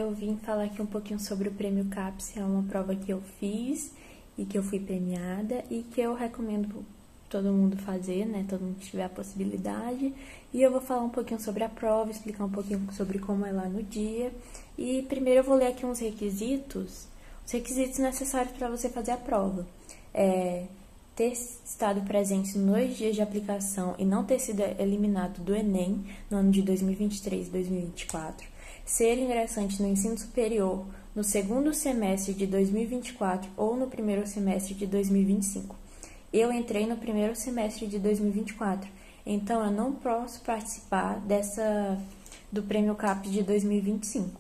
eu vim falar aqui um pouquinho sobre o Prêmio CAPES. É uma prova que eu fiz e que eu fui premiada e que eu recomendo todo mundo fazer, né? Todo mundo que tiver a possibilidade. E eu vou falar um pouquinho sobre a prova, explicar um pouquinho sobre como é lá no dia. E primeiro eu vou ler aqui uns requisitos, os requisitos necessários para você fazer a prova. Ter estado presente nos 2 dias de aplicação e não ter sido eliminado do Enem no ano de 2023 e 2024. Ser ingressante no ensino superior no segundo semestre de 2024 ou no primeiro semestre de 2025. Eu entrei no primeiro semestre de 2024, então eu não posso participar do Prêmio CAPES de 2025,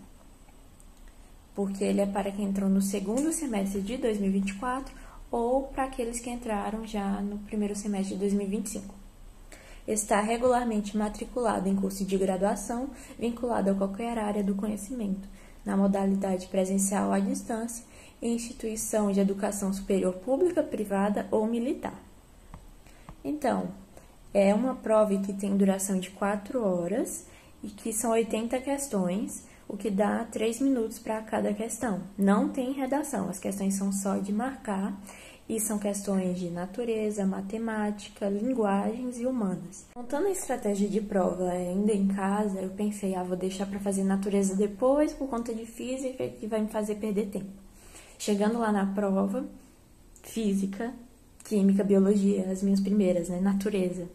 porque ele é para quem entrou no segundo semestre de 2024 ou para aqueles que entraram já no primeiro semestre de 2025. Está regularmente matriculado em curso de graduação vinculado a qualquer área do conhecimento, na modalidade presencial ou à distância, em instituição de educação superior pública, privada ou militar. Então, é uma prova que tem duração de 4 horas e que são 80 questões, o que dá 3 minutos para cada questão. Não tem redação, as questões são só de marcar e são questões de natureza, matemática, linguagens e humanas. Montando a estratégia de prova ainda em casa, eu pensei, vou deixar para fazer natureza depois por conta de física que vai me fazer perder tempo. Chegando lá na prova, física, química, biologia, as minhas primeiras, né, natureza.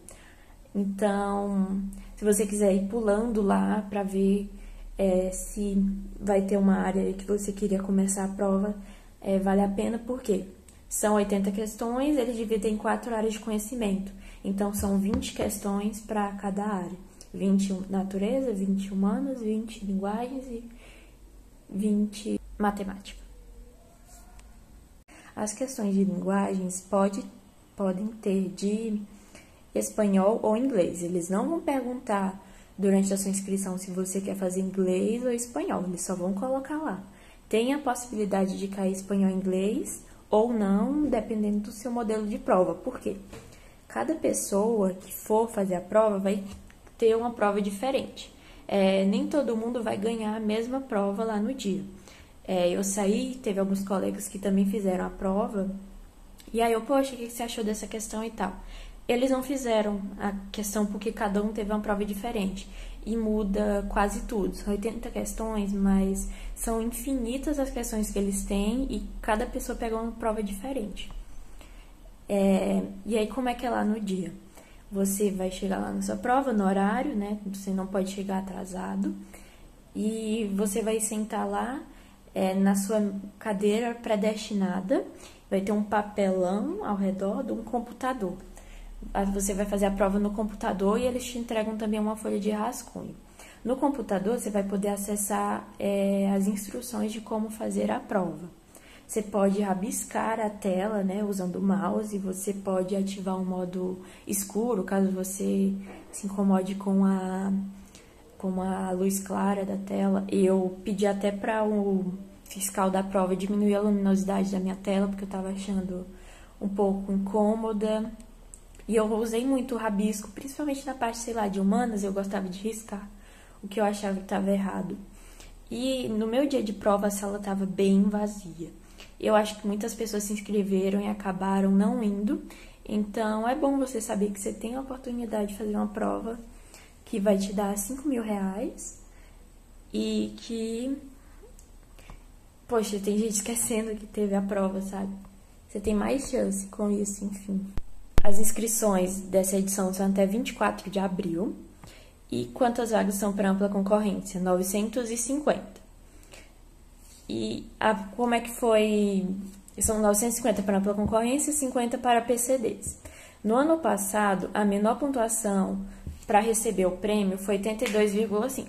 Então, se você quiser ir pulando lá para ver se vai ter uma área que você queria começar a prova, vale a pena, por quê? São 80 questões, eles dividem em 4 áreas de conhecimento. Então, são 20 questões para cada área. 20 natureza, 20 humanas, 20 linguagens e 20 matemática. As questões de linguagens podem ter de espanhol ou inglês. Eles não vão perguntar durante a sua inscrição se você quer fazer inglês ou espanhol. Eles só vão colocar lá. Tem a possibilidade de cair espanhol e inglês ou não, dependendo do seu modelo de prova. Por quê? Cada pessoa que for fazer a prova vai ter uma prova diferente. Nem todo mundo vai ganhar a mesma prova lá no dia. Eu saí, teve alguns colegas que também fizeram a prova, e aí poxa, o que você achou dessa questão e tal? Eles não fizeram a questão porque cada um teve uma prova diferente. E muda quase tudo. São 80 questões, mas são infinitas as questões que eles têm e cada pessoa pega uma prova diferente. E aí, como é que é lá no dia? Você vai chegar lá na sua prova, no horário, né? Você não pode chegar atrasado. E você vai sentar lá na sua cadeira predestinada. Vai ter um papelão ao redor de um computador. Você vai fazer a prova no computador e eles te entregam também uma folha de rascunho. No computador, você vai poder acessar as instruções de como fazer a prova. Você pode rabiscar a tela, né, usando o mouse. Você pode ativar um modo escuro, caso você se incomode com a luz clara da tela. Eu pedi até para o fiscal da prova diminuir a luminosidade da minha tela, porque eu estava achando um pouco incômoda. E eu usei muito o rabisco, principalmente na parte, sei lá, de humanas, eu gostava de riscar o que eu achava que estava errado. E no meu dia de prova, a sala estava bem vazia. Eu acho que muitas pessoas se inscreveram e acabaram não indo. Então, é bom você saber que você tem a oportunidade de fazer uma prova que vai te dar R$5.000 e que, poxa, tem gente esquecendo que teve a prova, sabe? Você tem mais chance com isso, enfim. As inscrições dessa edição são até 24 de abril. E quantas vagas são para ampla concorrência? 950. E como é que foi? São 950 para ampla concorrência e 50 para PCDs. No ano passado, a menor pontuação para receber o prêmio foi 82,5.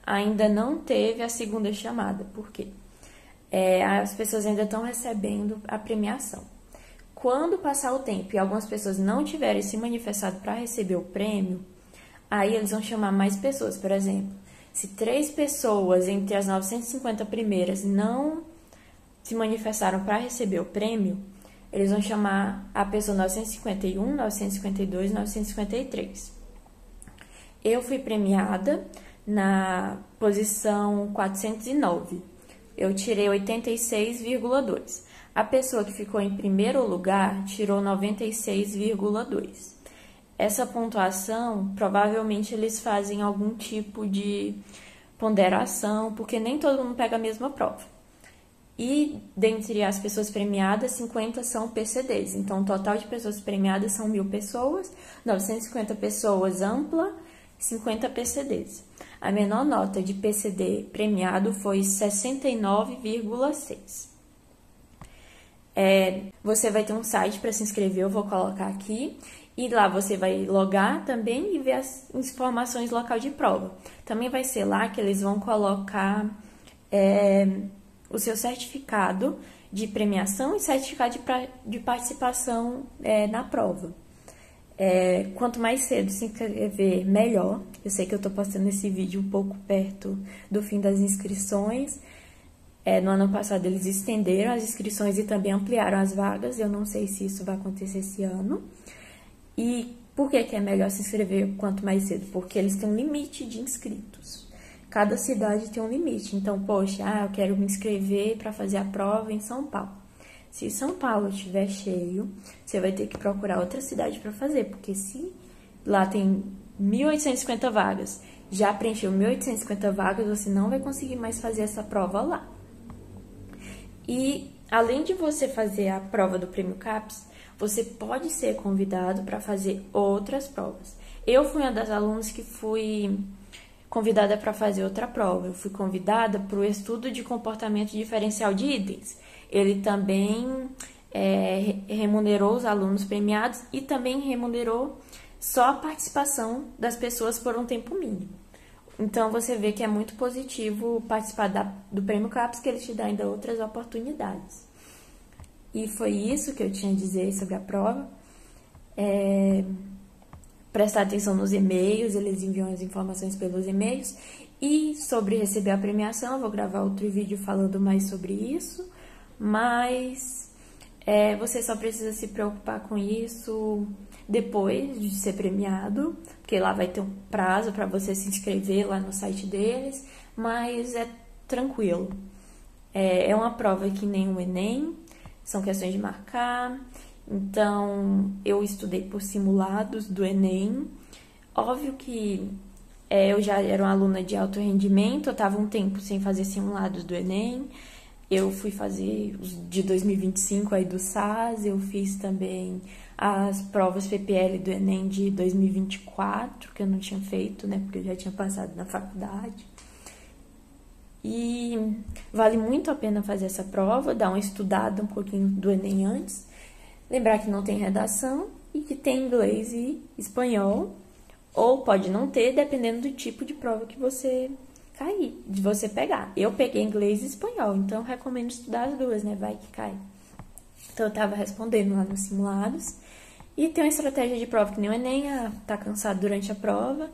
Ainda não teve a segunda chamada. Por quê? As pessoas ainda estão recebendo a premiação. Quando passar o tempo e algumas pessoas não tiverem se manifestado para receber o prêmio, aí eles vão chamar mais pessoas. Por exemplo, se 3 pessoas entre as 950 primeiras não se manifestaram para receber o prêmio, eles vão chamar a pessoa 951, 952, 953. Eu fui premiada na posição 409. eu tirei 86,2. A pessoa que ficou em primeiro lugar tirou 96,2. Essa pontuação, provavelmente eles fazem algum tipo de ponderação, porque nem todo mundo pega a mesma prova. E dentre as pessoas premiadas, 50 são PCDs. Então, o total de pessoas premiadas são 1.000 pessoas, 950 pessoas ampla, 50 PCDs. A menor nota de PCD premiado foi 69,6. Você vai ter um site para se inscrever, eu vou colocar aqui. E lá você vai logar também e ver as informações do local de prova. Também vai ser lá que eles vão colocar o seu certificado de premiação e certificado de participação na prova. Quanto mais cedo se inscrever, melhor. Eu sei que eu estou postando esse vídeo um pouco perto do fim das inscrições. No ano passado eles estenderam as inscrições e também ampliaram as vagas. Eu não sei se isso vai acontecer esse ano. E por que é melhor se inscrever quanto mais cedo? Porque eles têm um limite de inscritos. Cada cidade tem um limite. Então, poxa, eu quero me inscrever para fazer a prova em São Paulo. Se São Paulo estiver cheio, você vai ter que procurar outra cidade para fazer. Porque se lá tem 1.850 vagas, já preencheu 1.850 vagas, você não vai conseguir mais fazer essa prova lá. E além de você fazer a prova do Prêmio CAPES, você pode ser convidado para fazer outras provas. Eu fui uma das alunas que fui convidada para fazer outra prova. Eu fui convidada para o estudo de comportamento diferencial de itens. Ele também remunerou os alunos premiados e também remunerou só a participação das pessoas por um tempo mínimo. Então, você vê que é muito positivo participar do Prêmio CAPES, que ele te dá ainda outras oportunidades. E foi isso que eu tinha a dizer sobre a prova. Prestar atenção nos e-mails, eles enviam as informações pelos e-mails. E sobre receber a premiação, eu vou gravar outro vídeo falando mais sobre isso. Mas você só precisa se preocupar com isso depois de ser premiado, porque lá vai ter um prazo para você se inscrever lá no site deles, mas é tranquilo. É uma prova que nem o Enem, são questões de marcar. Então, eu estudei por simulados do Enem. Óbvio que eu já era uma aluna de alto rendimento, eu estava um tempo sem fazer simulados do Enem. Eu fui fazer os de 2025 aí do SAS, eu fiz também as provas PPL do Enem de 2024, que eu não tinha feito, né, porque eu já tinha passado na faculdade. E vale muito a pena fazer essa prova, dar uma estudada um pouquinho do Enem antes. Lembrar que não tem redação e que tem inglês e espanhol, ou pode não ter, dependendo do tipo de prova que você de você pegar. Eu peguei inglês e espanhol, então eu recomendo estudar as duas, né? Vai que cai. Então eu tava respondendo lá nos simulados. E tem uma estratégia de prova que nem o Enem, tá cansado durante a prova.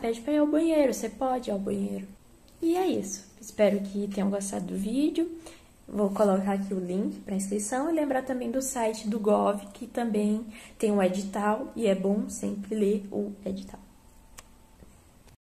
Pede pra ir ao banheiro, você pode ir ao banheiro. E é isso. Espero que tenham gostado do vídeo. Vou colocar aqui o link para inscrição e lembrar também do site do Gov, que também tem um edital e é bom sempre ler o edital.